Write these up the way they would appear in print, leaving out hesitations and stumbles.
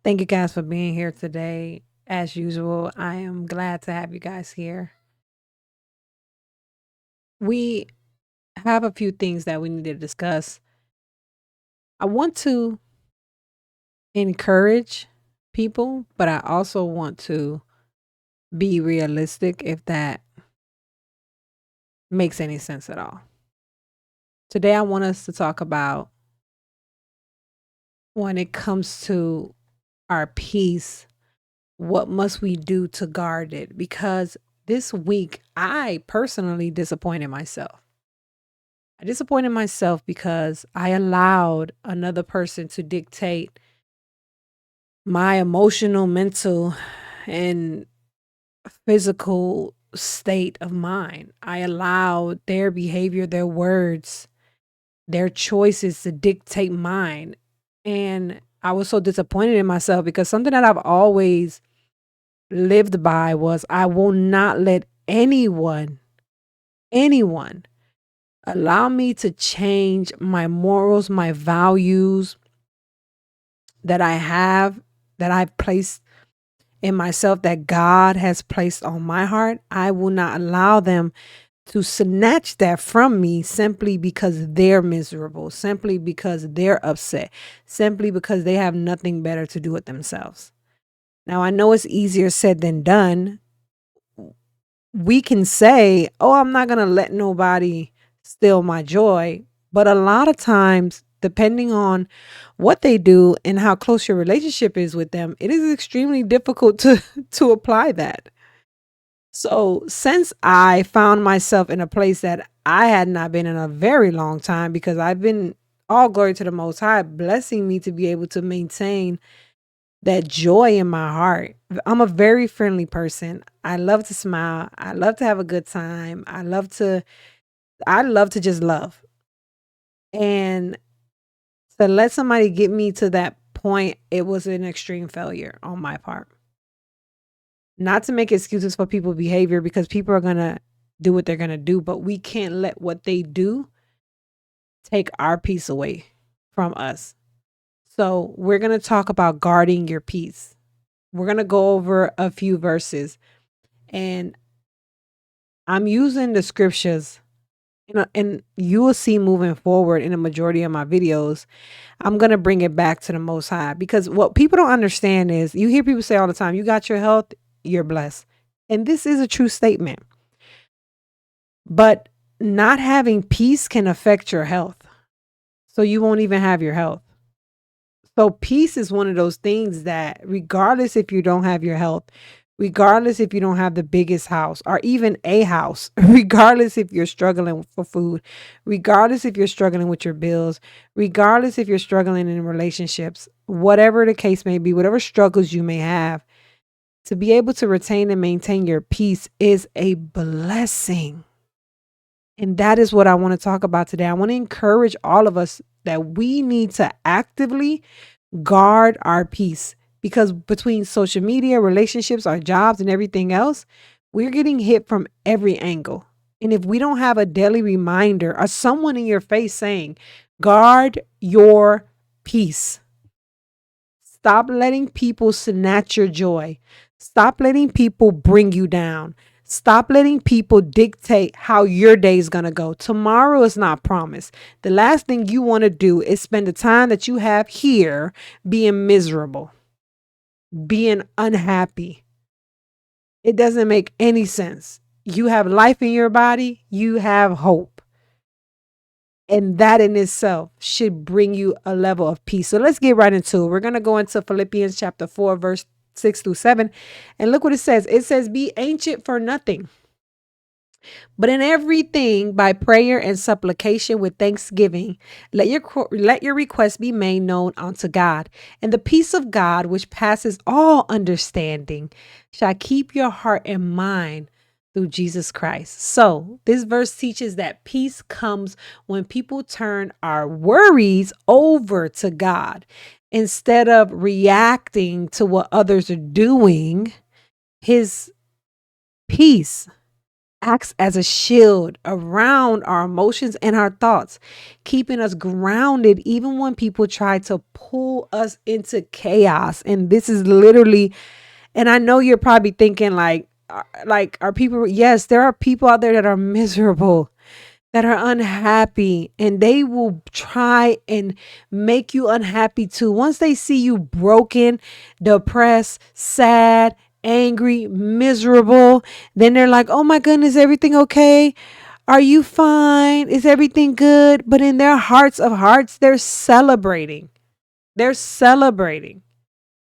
Thank you guys for being here today. As usual, I am glad to have you guys here. We have a few things that we need to discuss. I want to encourage people, but I also want to be realistic if that makes any sense at all. Today, I want us to talk about when it comes to our peace, what must we do to guard it? Because this week, I personally disappointed myself. I disappointed myself because I allowed another person to dictate my emotional, mental, and physical state of mind. I allowed their behavior, their words, their choices to dictate mine. And I was so disappointed in myself because something that I've always lived by was I will not let anyone allow me to change my morals, my values that I have, that I've placed in myself, that God has placed on my heart. I will not allow them to snatch that from me simply because they're miserable, simply because they're upset, simply because they have nothing better to do with themselves. Now, I know it's easier said than done. We can say, oh, I'm not going to let nobody steal my joy. But a lot of times, depending on what they do and how close your relationship is with them, it is extremely difficult to, to apply that. So, since I found myself in a place that I had not been in a very long time, because I've been all glory to the Most High, blessing me to be able to maintain that joy in my heart. I'm a very friendly person. I love to smile. I love to have a good time. I love to just love. And to let somebody get me to that point, it was an extreme failure on my part. Not to make excuses for people's behavior because people are going to do what they're going to do, but we can't let what they do take our peace away from us. So, we're going to talk about guarding your peace. We're going to go over a few verses. And I'm using the scriptures, and you will see moving forward in the majority of my videos, I'm going to bring it back to the Most High because what people don't understand is you hear people say all the time, you got your health, you're blessed. And this is a true statement. But not having peace can affect your health. So you won't even have your health. So peace is one of those things that regardless if you don't have your health, regardless if you don't have the biggest house or even a house, regardless if you're struggling for food, regardless if you're struggling with your bills, regardless if you're struggling in relationships, whatever the case may be, whatever struggles you may have, to be able to retain and maintain your peace is a blessing. And that is what I want to talk about today. I want to encourage all of us that we need to actively guard our peace because between social media, relationships, our jobs, and everything else, we're getting hit from every angle. And if we don't have a daily reminder or someone in your face saying, guard your peace, stop letting people snatch your joy, stop letting people bring you down. Stop letting people dictate how your day is going to go. Tomorrow is not promised. The last thing you want to do is spend the time that you have here being miserable, being unhappy. It doesn't make any sense. You have life in your body, you have hope. And that in itself should bring you a level of peace. So let's get right into it. We're going to go into Philippians chapter 4, verse 6 through 7. And look what it says. It says, be ancient for nothing, but in everything by prayer and supplication with thanksgiving, let your requests be made known unto God. And the peace of God, which passes all understanding, shall keep your heart and mind through Jesus Christ. So this verse teaches that peace comes when people turn our worries over to God. Instead of reacting to what others are doing, his peace acts as a shield around our emotions and our thoughts, keeping us grounded even when people try to pull us into chaos. And this is literally, and I know you're probably thinking like are people, yes, there are people out there that are miserable, that are unhappy, and they will try and make you unhappy too. Once they see you broken, depressed, sad, angry, miserable, then they're like, oh my goodness, everything okay? Are you fine? Is everything good? But in their hearts of hearts, they're celebrating. They're celebrating.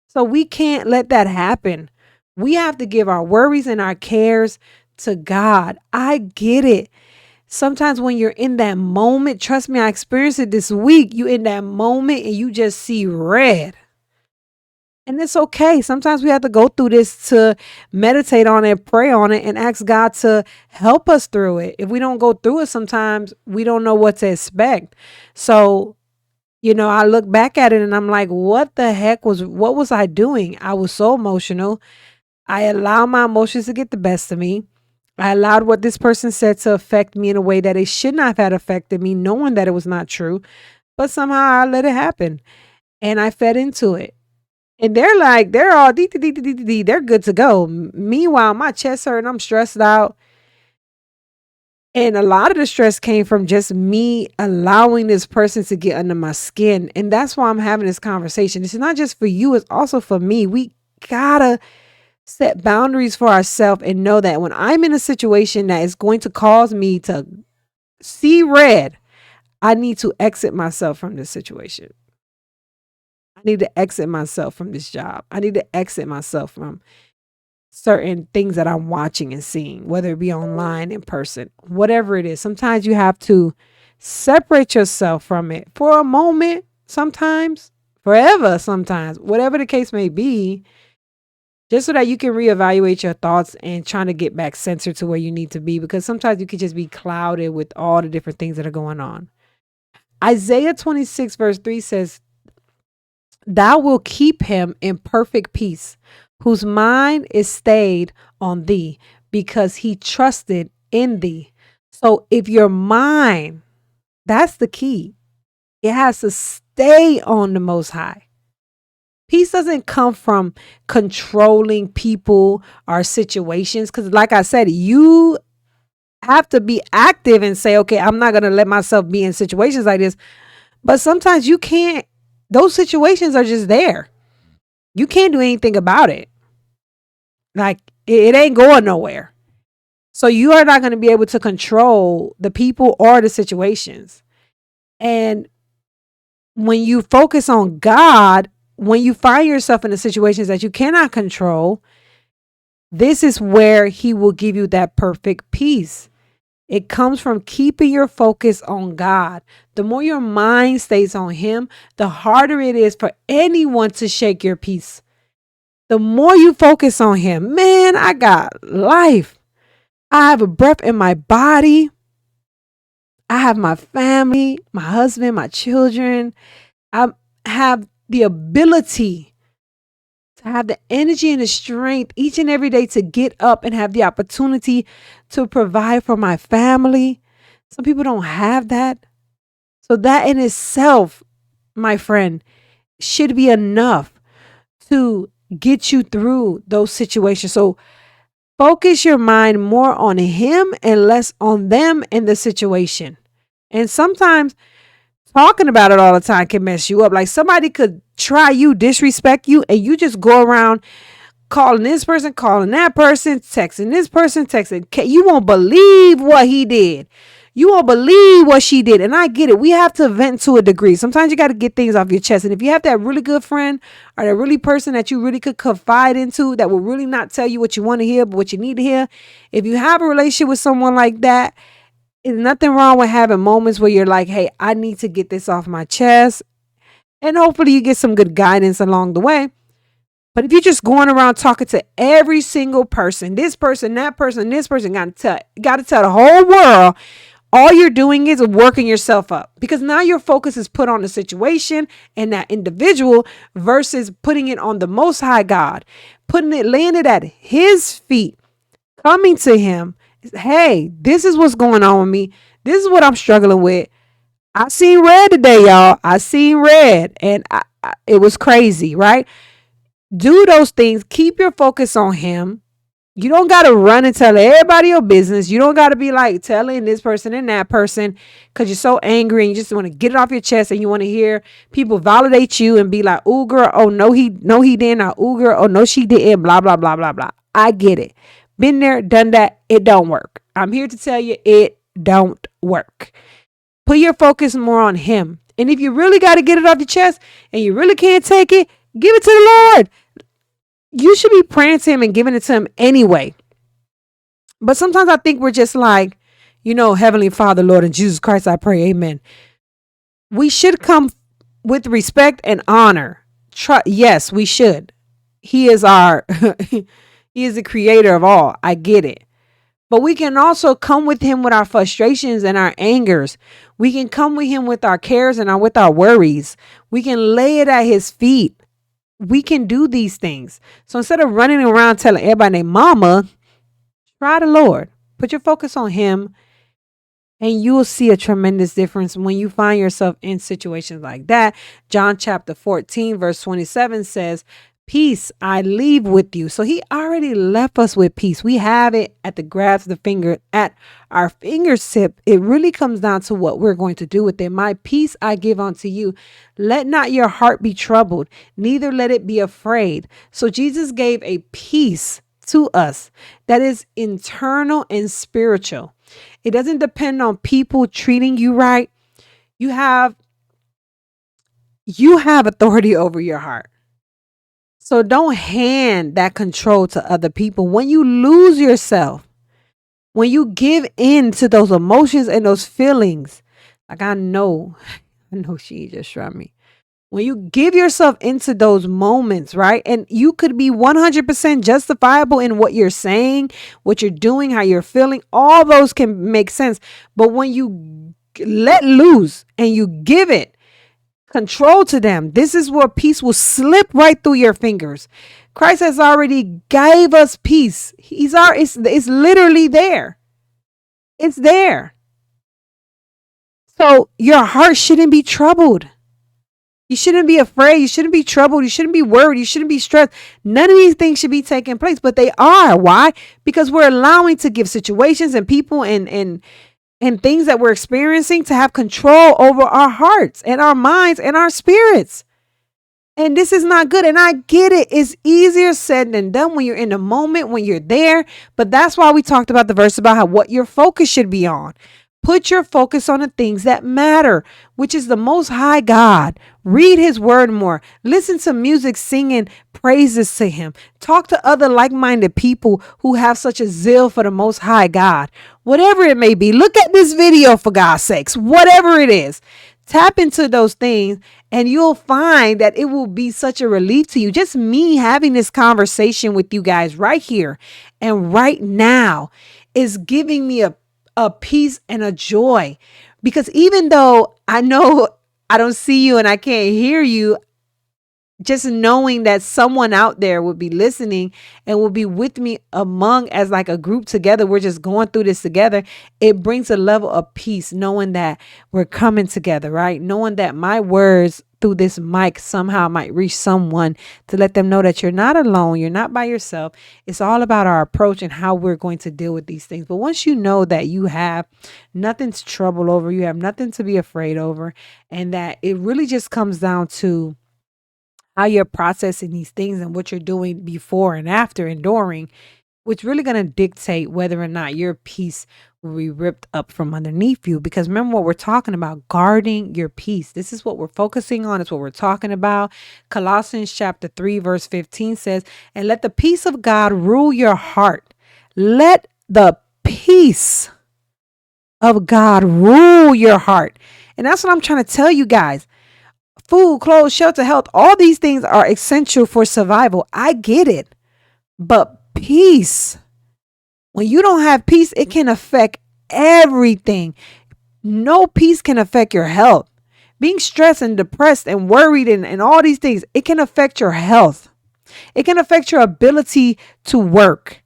So we can't let that happen. We have to give our worries and our cares to God. I get it. Sometimes when you're in that moment, trust me, I experienced it this week. You in that moment and you just see red. And it's okay. Sometimes we have to go through this to meditate on it, pray on it, and ask God to help us through it. If we don't go through it, sometimes we don't know what to expect. So, I look back at it and I'm like, what was I doing? I was so emotional. I allowed my emotions to get the best of me. I allowed what this person said to affect me in a way that it should not have affected me, knowing that it was not true. But somehow I let it happen and I fed into it. And they're all dee, dee, dee, dee, dee, dee, they're good to go. Meanwhile, my chest hurt and I'm stressed out. And a lot of the stress came from just me allowing this person to get under my skin. And that's why I'm having this conversation. It's not just for you, it's also for me. We gotta set boundaries for ourselves and know that when I'm in a situation that is going to cause me to see red, I need to exit myself from this situation. I need to exit myself from this job. I need to exit myself from certain things that I'm watching and seeing, whether it be online, in person, whatever it is. Sometimes you have to separate yourself from it for a moment, sometimes forever, sometimes, whatever the case may be, just so that you can reevaluate your thoughts and trying to get back centered to where you need to be, because sometimes you can just be clouded with all the different things that are going on. Isaiah 26 verse 3 says, thou will keep him in perfect peace, whose mind is stayed on thee, because he trusted in thee. So if your mind, that's the key. It has to stay on the Most High. Peace doesn't come from controlling people or situations. Because like I said, you have to be active and say, okay, I'm not going to let myself be in situations like this. But sometimes you can't. Those situations are just there. You can't do anything about it. Like it ain't going nowhere. So you are not going to be able to control the people or the situations. And when you focus on God, when you find yourself in the situations that you cannot control, this is where he will give you that perfect peace. It comes from keeping your focus on God. The more your mind stays on him, the harder it is for anyone to shake your peace. The more you focus on him, man, I got life. I have a breath in my body. I have my family, my husband, my children. I have the ability to have the energy and the strength each and every day to get up and have the opportunity to provide for my family. Some people don't have that. So that in itself, my friend, should be enough to get you through those situations. So focus your mind more on him and less on them and the situation. And sometimes talking about it all the time can mess you up. Like somebody could try you, disrespect you, and you just go around calling this person, calling that person, texting this person, texting. You won't believe what he did. You won't believe what she did. And I get it. We have to vent to a degree. Sometimes you got to get things off your chest. And if you have that really good friend or that really person that you really could confide into, that will really not tell you what you want to hear, but what you need to hear. If you have a relationship with someone like that, there's nothing wrong with having moments where you're like, hey, I need to get this off my chest. And hopefully you get some good guidance along the way. But if you're just going around talking to every single person, this person, that person, this person, got to tell the whole world, all you're doing is working yourself up, because now your focus is put on the situation and that individual versus putting it on the Most High God, laying it at his feet, coming to him Hey, this is what's going on with me. This is what I'm struggling with. I seen red today, y'all. I seen red, and it was crazy, right? Do those things. Keep your focus on him. You don't got to run and tell everybody your business. You don't got to be like telling this person and that person because you're so angry and you just want to get it off your chest and you want to hear people validate you and be like, "Ooh, girl, oh no, he didn't. Or, ooh, girl, oh no, she didn't." Blah blah blah blah blah. I get it. Been there, done that. It don't work. I'm here to tell you, it don't work. Put your focus more on him. And if you really got to get it off your chest and you really can't take it, give it to the Lord. You should be praying to him and giving it to him anyway. But sometimes I think we're just like, Heavenly Father, Lord, in Jesus Christ, I pray, amen. We should come with respect and honor. Yes, we should. He is he is the creator of all. I get it. But we can also come with him with our frustrations and our angers. We can come with him with our cares and with our worries. We can lay it at his feet. We can do these things. So instead of running around telling everybody their mama, try the Lord. Put your focus on him, and you will see a tremendous difference when you find yourself in situations like that. John chapter 14, verse 27 says, "Peace I leave with you." So he already left us with peace. We have it at the grasp of the finger, at our fingertip. It really comes down to what we're going to do with it. "My peace I give unto you. Let not your heart be troubled, neither let it be afraid." So Jesus gave a peace to us that is internal and spiritual. It doesn't depend on people treating you right. You have authority over your heart. So don't hand that control to other people. When you lose yourself, when you give in to those emotions and those feelings, like I know she just shot me. When you give yourself into those moments, right? And you could be 100% justifiable in what you're saying, what you're doing, how you're feeling. All those can make sense. But when you let loose and you give it control to them, this is where peace will slip right through your fingers. Christ has already gave us peace. It's literally there. It's there. So your heart shouldn't be troubled. You shouldn't be afraid. You shouldn't be troubled. You shouldn't be worried. You shouldn't be stressed. None of these things should be taking place, but they are. Why? Because we're allowing to give situations and people and things that we're experiencing to have control over our hearts and our minds and our spirits. And this is not good. And I get it. It's easier said than done when you're in the moment, when you're there. But that's why we talked about the verse about what your focus should be on. Put your focus on the things that matter, which is the Most High God. Read his word more. Listen to music singing praises to him. Talk to other like-minded people who have such a zeal for the Most High God. Whatever it may be. Look at this video, for God's sakes. Whatever it is. Tap into those things and you'll find that it will be such a relief to you. Just me having this conversation with you guys right here and right now is giving me a peace and a joy, because even though I know I don't see you and I can't hear you, just knowing that someone out there will be listening and will be with me among as like a group together, we're just going through this together. It brings a level of peace knowing that we're coming together, right? Knowing that my words through this mic somehow might reach someone to let them know that you're not alone. You're not by yourself. It's all about our approach and how we're going to deal with these things. But once you know that you have nothing to trouble over, you have nothing to be afraid over, and that it really just comes down to how you're processing these things and what you're doing before and after enduring, which really going to dictate whether or not your peace will be ripped up from underneath you. Because remember what we're talking about, guarding your peace. This is what we're focusing on. It's what we're talking about. Colossians chapter 3, verse 15 says, "And let the peace of God rule your heart." Let the peace of God rule your heart. And that's what I'm trying to tell you guys. Food, clothes, shelter, health, all these things are essential for survival. I get it. But peace, when you don't have peace, it can affect everything. No peace can affect your health. Being stressed and depressed and worried and all these things, it can affect your health. It can affect your ability to work.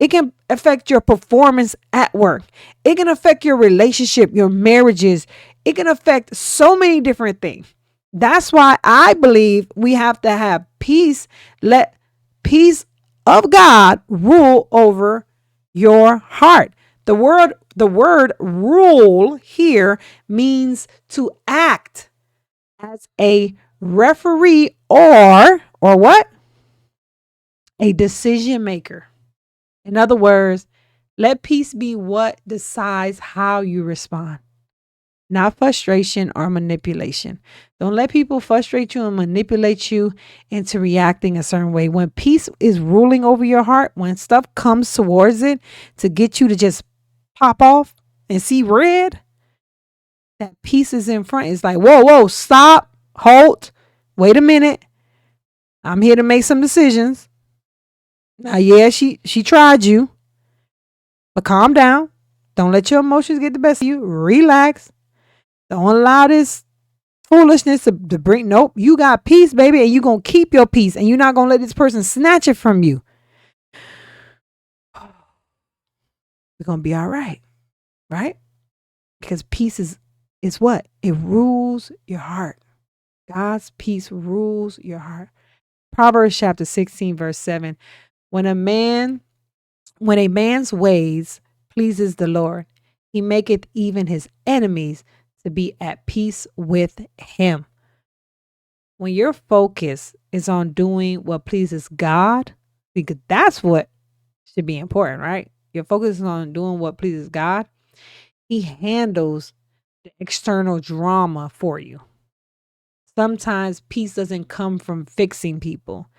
It can affect your performance at work. It can affect your relationship, your marriages. It can affect so many different things. That's why I believe we have to have peace. Let peace of God rule over your heart. The word rule here means to act as a referee or what? A decision maker. In other words, let peace be what decides how you respond, not frustration or manipulation. Don't let people frustrate you and manipulate you into reacting a certain way. When peace is ruling over your heart, when stuff comes towards it to get you to just pop off and see red, that peace is in front. It's like, whoa, stop, halt, wait a minute. I'm here to make some decisions. Now, yeah, she tried you, but calm down. Don't let your emotions get the best of you. Relax. Don't allow this foolishness to bring. Nope, you got peace, baby, and you gonna keep your peace, and you're not gonna let this person snatch it from you. We're gonna be all right, right? Because peace is what? It rules your heart. God's peace rules your heart. Proverbs chapter 16, verse 7. When a man's ways pleases the Lord, he maketh even his enemies to be at peace with him. When your focus is on doing what pleases God, because that's what should be important, right? Your focus is on doing what pleases God. He handles the external drama for you. Sometimes peace doesn't come from fixing people,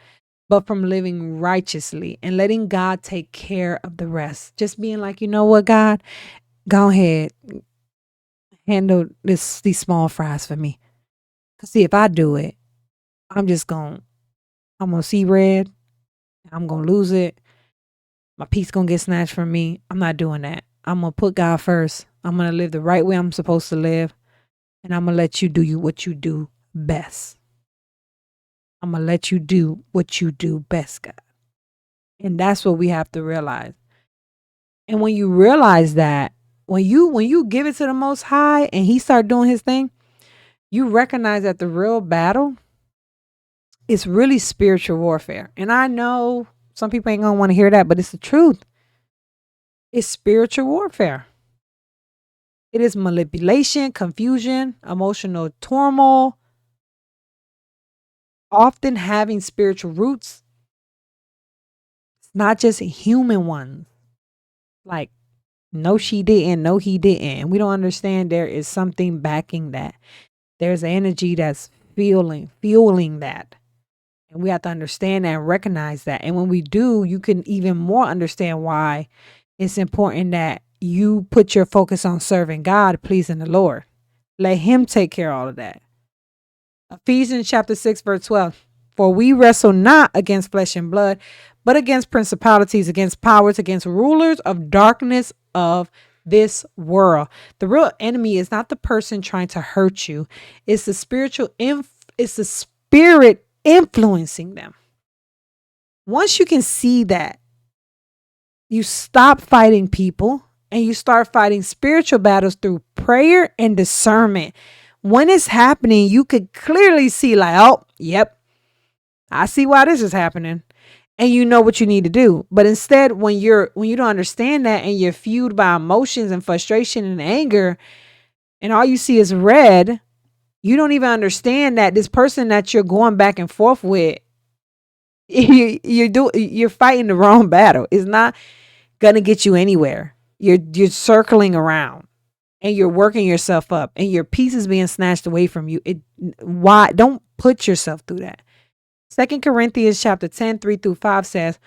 but from living righteously and letting God take care of the rest. Just being like, you know what, God, go ahead, handle these small fries for me. Cause see, if I do it, I'm gonna see red. I'm gonna lose it. My peace gonna get snatched from me. I'm not doing that. I'm gonna put God first. I'm gonna live the right way I'm supposed to live, and I'm gonna let you do what you do best. I'm gonna let you do what you do best, God. And that's what we have to realize. And when you realize that, when you give it to the Most High and He start doing His thing, you recognize that the real battle is really spiritual warfare. And I know some people ain't gonna want to hear that, but it's the truth. It's spiritual warfare. It is manipulation, confusion, emotional turmoil, often having spiritual roots. It's not just human ones. Like, no, she didn't. No, he didn't. And we don't understand there is something backing that. There's energy that's fueling that. And we have to understand that and recognize that. And when we do, you can even more understand why it's important that you put your focus on serving God, pleasing the Lord. Let Him take care of all of that. Ephesians chapter 6, verse 12. For we wrestle not against flesh and blood, but against principalities, against powers, against rulers of darkness of this world. The real enemy is not the person trying to hurt you. It's the it's the spirit influencing them. Once you can see that, you stop fighting people and you start fighting spiritual battles through prayer and discernment. When it's happening, you could clearly see like, oh, yep, I see why this is happening. And you know what you need to do. But instead, when you don't understand that and you're fueled by emotions and frustration and anger, and all you see is red, you don't even understand that this person that you're going back and forth with, you're fighting the wrong battle. It's not gonna get you anywhere. You're circling around and you're working yourself up and your peace is being snatched away from you. Why don't put yourself through that? 2 Corinthians chapter 10, 3-5 says,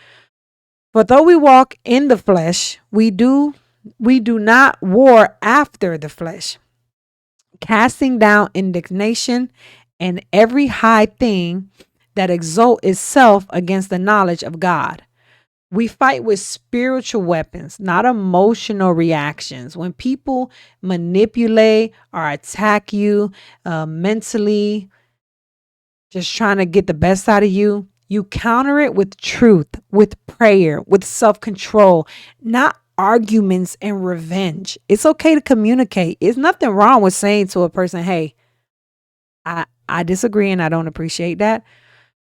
for though we walk in the flesh, we do not war after the flesh, casting down indignation and every high thing that exalt itself against the knowledge of God. We fight with spiritual weapons, not emotional reactions. When people manipulate or attack you mentally, just trying to get the best out of you, You counter it with truth, with prayer, with self control, not arguments and revenge. It's okay to communicate. It's nothing wrong with saying to a person, hey, I disagree and I don't appreciate that.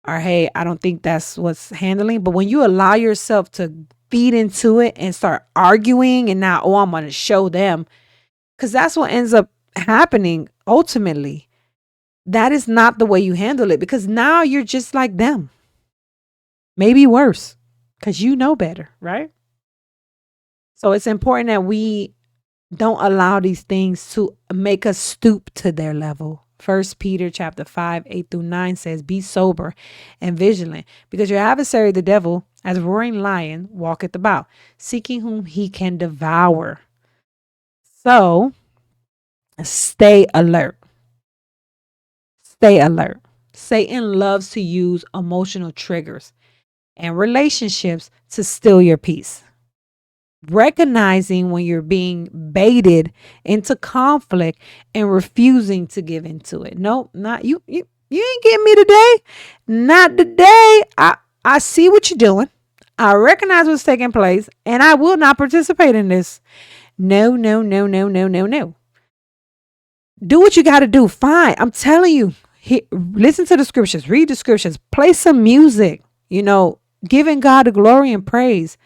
Or hey, I don't think that's what's handling. But when you allow yourself to feed into it and start arguing and now, oh, I'm going to show them, because that's what ends up happening ultimately. That is not the way you handle it, because now you're just like them. Maybe worse, because you know better, right? So it's important that we don't allow these things to make us stoop to their level. First Peter chapter 5, 8-9 says, be sober and vigilant, because your adversary, the devil, as a roaring lion, walketh about, seeking whom he can devour. So stay alert. Stay alert. Satan loves to use emotional triggers and relationships to steal your peace. Recognizing when you're being baited into conflict and refusing to give into it. Nope, not you. You ain't getting me today. Not today. I see what you're doing. I recognize what's taking place, and I will not participate in this. No, no, no, no, no, no, no. Do what you got to do. Fine. I'm telling you. Listen to the scriptures. Read the scriptures. Play some music. Giving God the glory and praise.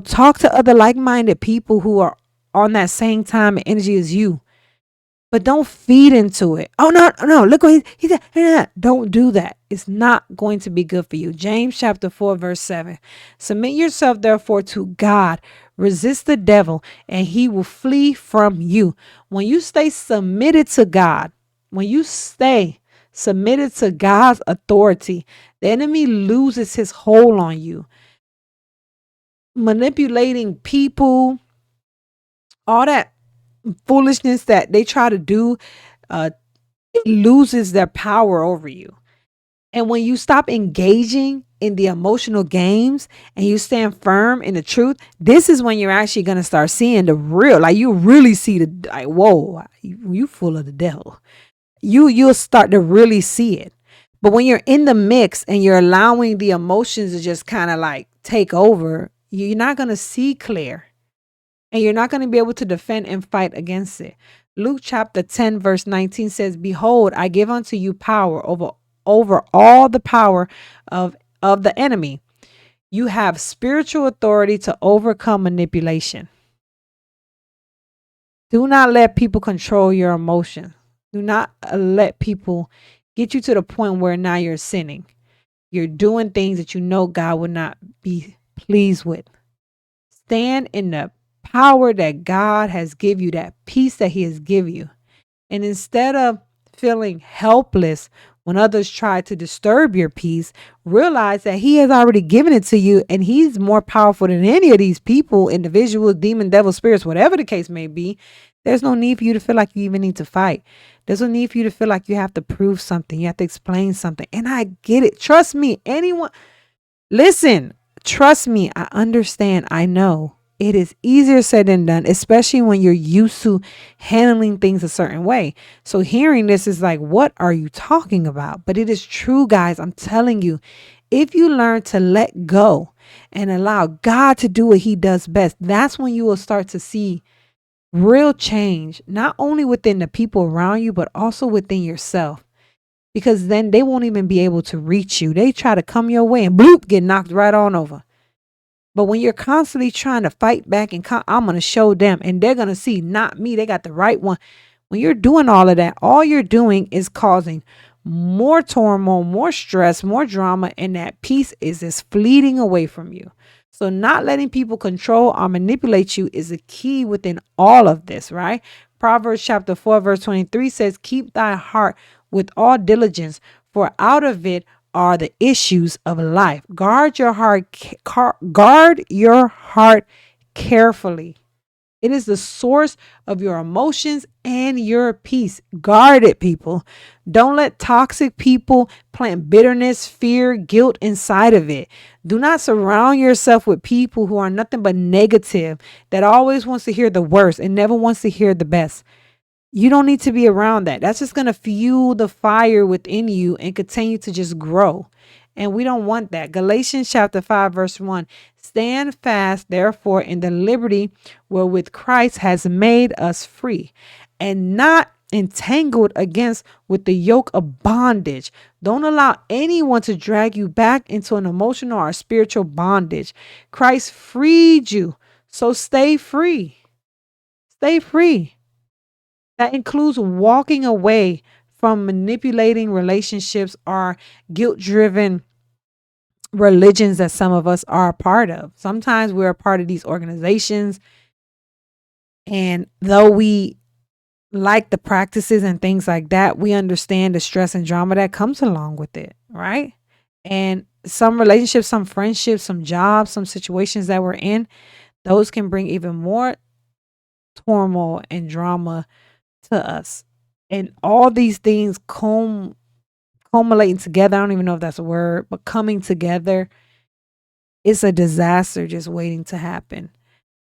Talk to other like-minded people who are on that same time and energy as you. But don't feed into it. Oh, no. Look what he said. Don't do that. It's not going to be good for you. James chapter 4, verse 7. Submit yourself, therefore, to God. Resist the devil, and he will flee from you. When you stay submitted to God, when you stay submitted to God's authority, the enemy loses his hold on you. Manipulating people, all that foolishness that they try to do, it loses their power over you. And when you stop engaging in the emotional games and you stand firm in the truth, this is when you're actually going to start seeing the real, like you really see whoa, you full of the devil. You'll start to really see it. But when you're in the mix and you're allowing the emotions to just kind of like take over, you're not going to see clear. And you're not going to be able to defend and fight against it. Luke chapter 10, verse 19 says, behold, I give unto you power over all the power of the enemy. You have spiritual authority to overcome manipulation. Do not let people control your emotions. Do not let people get you to the point where now you're sinning. You're doing things that you know God would not be pleased with. Stand in the power that God has given you, that peace that he has given you. And instead of feeling helpless when others try to disturb your peace, realize that he has already given it to you, and he's more powerful than any of these people, individuals, demon, devil, spirits, whatever the case may be. There's no need for you to feel like you even need to fight. There's no need for you to feel like you have to prove something. You have to explain something. And I get it. Trust me. Listen, trust me. I understand. I know. It is easier said than done, especially when you're used to handling things a certain way. So hearing this is like, what are you talking about? But it is true, guys. I'm telling you, if you learn to let go and allow God to do what he does best, that's when you will start to see real change, not only within the people around you, but also within yourself. Because then they won't even be able to reach you. They try to come your way and bloop, get knocked right on over. But when you're constantly trying to fight back and I'm going to show them, and they're going to see, not me, they got the right one. When you're doing all of that, all you're doing is causing more turmoil, more stress, more drama, and that peace is just fleeting away from you. So not letting people control or manipulate you is a key within all of this, right? Proverbs chapter 4, verse 23 says, keep thy heart with all diligence, for out of it are the issues of life. Guard your heart carefully. It is the source of your emotions and your peace. Guard it, people. Don't let toxic people plant bitterness, fear, guilt inside of it. Do not surround yourself with people who are nothing but negative, that always wants to hear the worst and never wants to hear the best. You don't need to be around that. That's just going to fuel the fire within you and continue to just grow. And we don't want that. Galatians chapter 5, verse 1. Stand fast, therefore, in the liberty wherewith Christ has made us free, and not entangled against with the yoke of bondage. Don't allow anyone to drag you back into an emotional or spiritual bondage. Christ freed you, so stay free. Stay free. That includes walking away from manipulating relationships or guilt driven religions that some of us are a part of. Sometimes we're a part of these organizations, and though we like the practices and things like that, we understand the stress and drama that comes along with it, right? And some relationships, some friendships, some jobs, some situations that we're in, those can bring even more turmoil and drama to us. And all these things culminating together. I don't even know if that's a word, but coming together, it's a disaster just waiting to happen.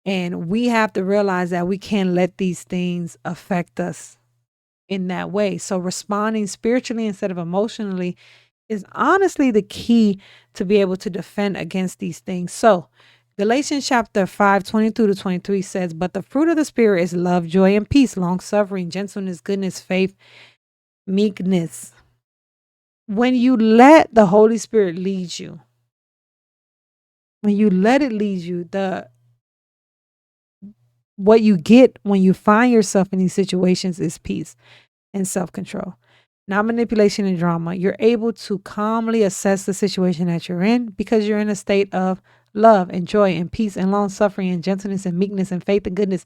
And we have to realize that we can't let these things affect us in that way. So responding spiritually instead of emotionally is honestly the key to be able to defend against these things. So Galatians chapter 5, 22 to 23 says, but the fruit of the Spirit is love, joy, and peace, long suffering, gentleness, goodness, faith, meekness. When you let the Holy Spirit lead you, when you let it lead you, what you get when you find yourself in these situations is peace and self-control, not manipulation and drama. You're able to calmly assess the situation that you're in because you're in a state of love and joy and peace and long suffering and gentleness and meekness and faith and goodness.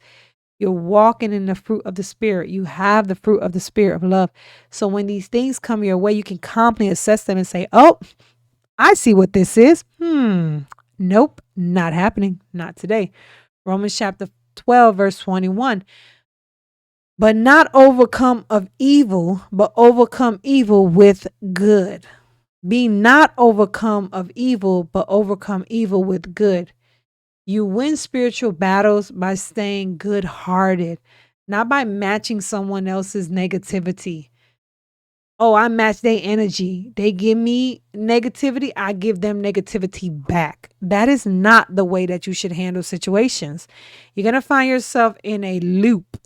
You're walking in the fruit of the Spirit. You have the fruit of the Spirit of love. So when these things come your way, you can calmly assess them and say, oh, I see what this is. Nope, not happening. Not today. Romans chapter 12, verse 21. But not overcome of evil, but overcome evil with good. Be not overcome of evil, but overcome evil with good. You win spiritual battles by staying good hearted, not by matching someone else's negativity. Oh, I match their energy. They give me negativity, I give them negativity back. That is not the way that you should handle situations. You're going to find yourself in a loop,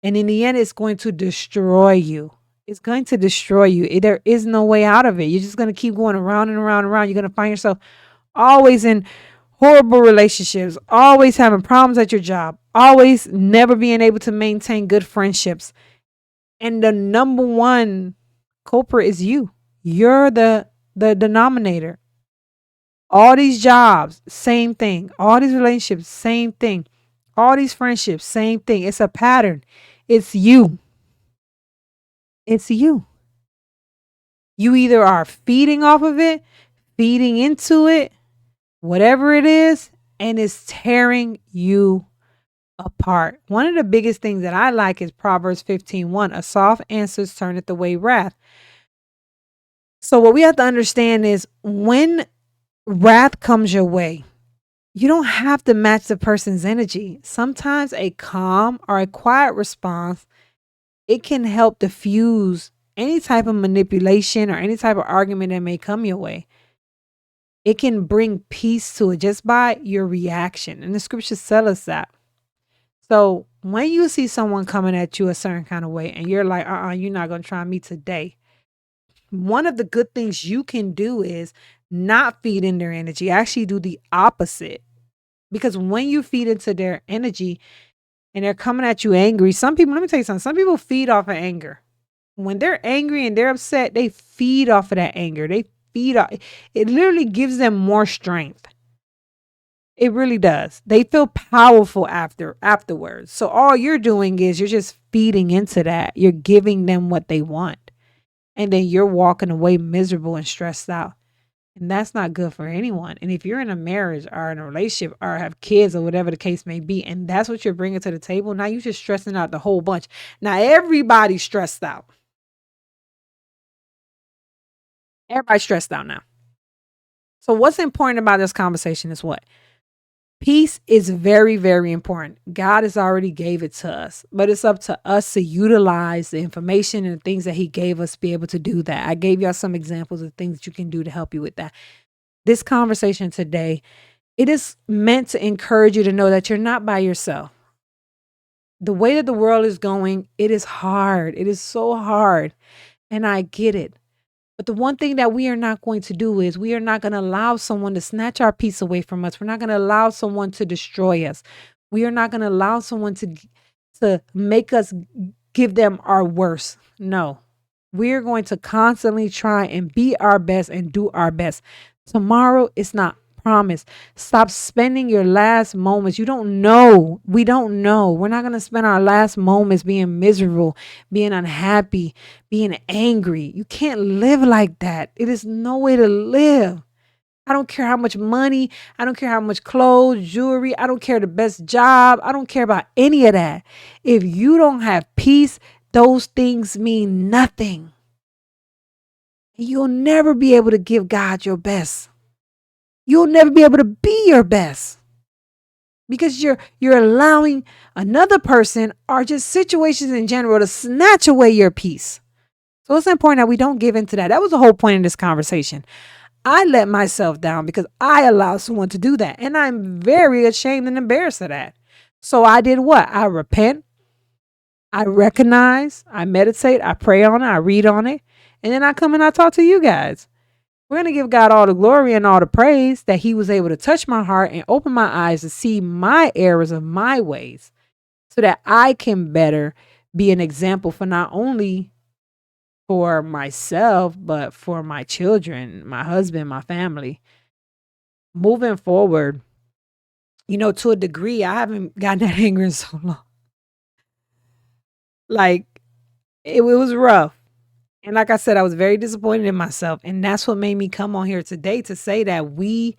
and in the end, it's going to destroy you. It's going to destroy you. There is no way out of it. You're just going to keep going around and around and around. You're going to find yourself always in horrible relationships, always having problems at your job, always never being able to maintain good friendships. And the number one culprit is you. You're the denominator. All these jobs, same thing. All these relationships, same thing. All these friendships, same thing. It's a pattern. It's you. It's you. You either are feeding off of it, feeding into it, whatever it is, and it's tearing you apart. One of the biggest things that I like is Proverbs 15:1. A soft answer turneth away wrath. So what we have to understand is when wrath comes your way, you don't have to match the person's energy. Sometimes a calm or a quiet response, it can help diffuse any type of manipulation or any type of argument that may come your way. It can bring peace to it just by your reaction. And the scriptures tell us that. So when you see someone coming at you a certain kind of way and you're like, you're not going to try me today. One of the good things you can do is not feed in their energy. Actually do the opposite. Because when you feed into their energy and they're coming at you angry, some people, let me tell you something, some people feed off of anger. When they're angry and they're upset, they feed off of that anger. They feed off. It literally gives them more strength. It really does. They feel powerful afterwards. So all you're doing is you're just feeding into that. You're giving them what they want. And then you're walking away miserable and stressed out. And that's not good for anyone. And if you're in a marriage or in a relationship or have kids or whatever the case may be, and that's what you're bringing to the table, now you're just stressing out the whole bunch. Now everybody's stressed out. Everybody's stressed out now. So what's important about this conversation is what? Peace is very, very important. God has already gave it to us, but it's up to us to utilize the information and the things that he gave us to be able to do that. I gave y'all some examples of things that you can do to help you with that. This conversation today, it is meant to encourage you to know that you're not by yourself. The way that the world is going, it is hard. It is so hard. And I get it. But the one thing that we are not going to do is we are not going to allow someone to snatch our peace away from us. We're not going to allow someone to destroy us. We are not going to allow someone to make us give them our worst. No. We're going to constantly try and be our best and do our best. Tomorrow is not promised. Stop spending your last moments. You don't know. We don't know. We're not going to spend our last moments being miserable, being unhappy, being angry. You can't live like that. It is no way to live. I don't care how much money, I don't care how much clothes, jewelry, I don't care the best job, I don't care about any of that. If you don't have peace, those things mean nothing. You'll never be able to give God your best. You'll never be able to be your best because you're allowing another person or just situations in general to snatch away your peace. So it's important that we don't give into that. That was the whole point of this conversation. I let myself down because I allowed someone to do that. And I'm very ashamed and embarrassed of that. So I did what? I repent. I recognize, I meditate, I pray on it, I read on it, and then I come and I talk to you guys. We're going to give God all the glory and all the praise that he was able to touch my heart and open my eyes to see my errors of my ways so that I can better be an example for not only for myself, but for my children, my husband, my family. Moving forward, to a degree, I haven't gotten that angry in so long. Like, it was rough. And like I said, I was very disappointed in myself. And that's what made me come on here today to say that we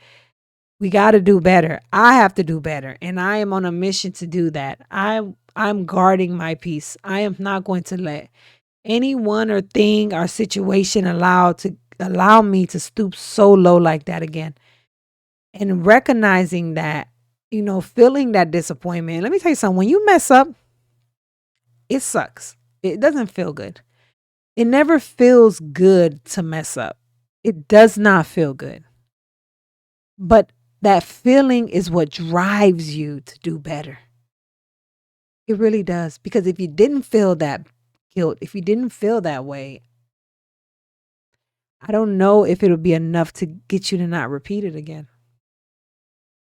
got to do better. I have to do better. And I am on a mission to do that. I'm guarding my peace. I am not going to let anyone or thing or situation allow me to stoop so low like that again. And recognizing that, feeling that disappointment. Let me tell you something. When you mess up, it sucks. It doesn't feel good. It never feels good to mess up. It does not feel good. But that feeling is what drives you to do better. It really does. Because if you didn't feel that guilt, if you didn't feel that way, I don't know if it'll be enough to get you to not repeat it again.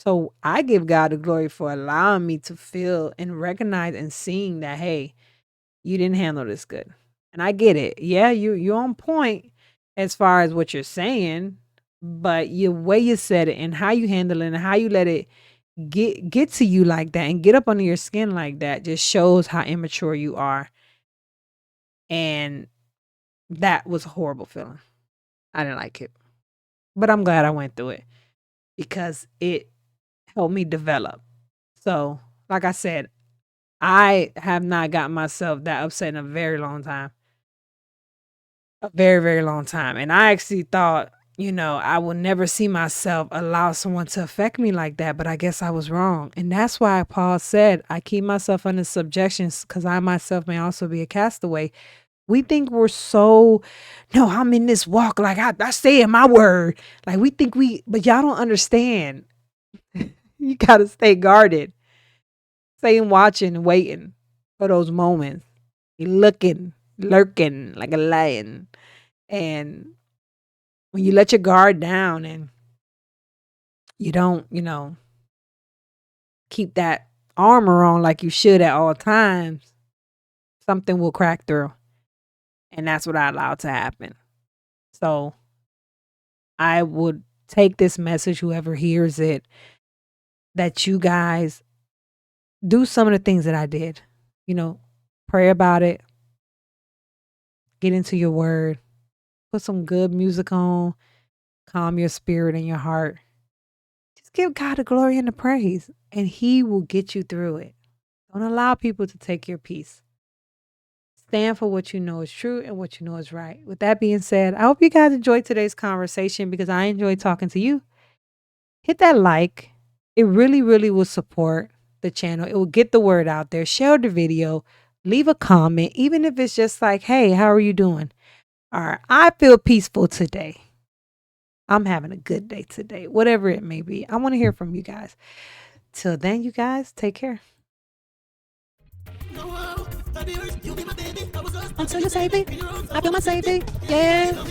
So I give God the glory for allowing me to feel and recognize and seeing that, hey, you didn't handle this good. And I get it. Yeah, you're on point as far as what you're saying, but your way you said it and how you handle it and how you let it get to you like that and get up under your skin like that just shows how immature you are. And that was a horrible feeling. I didn't like it. But I'm glad I went through it because it helped me develop. So, like I said, I have not gotten myself that upset in a very long time. A very, very long time. And I actually thought, I would never see myself allow someone to affect me like that. But I guess I was wrong. And that's why Paul said, I keep myself under subjection because I myself may also be a castaway. We think we're no, I'm in this walk. Like I stay in my word. Like we think but y'all don't understand. You got to stay guarded. Staying watching, waiting for those moments. You're looking, lurking like a lion. And when you let your guard down and you don't, keep that armor on like you should at all times, something will crack through. And that's what I allowed to happen. So I would take this message, whoever hears it, that you guys do some of the things that I did. Pray about it, get into your word, put some good music on, calm your spirit and your heart. Just give God the glory and the praise, and he will get you through it. Don't allow people to take your peace. Stand for what you know is true and what you know is right. With that being said, I hope you guys enjoyed today's conversation because I enjoyed talking to you. Hit that like, It really, really will support the channel. It will get the word out there. Share the video, leave a comment, even if it's just like, hey, how are you doing? All right, I feel peaceful today. I'm having a good day today, whatever it may be. I want to hear from you guys. Till then, you guys, take care. Until you save me, I feel my safety. Yeah.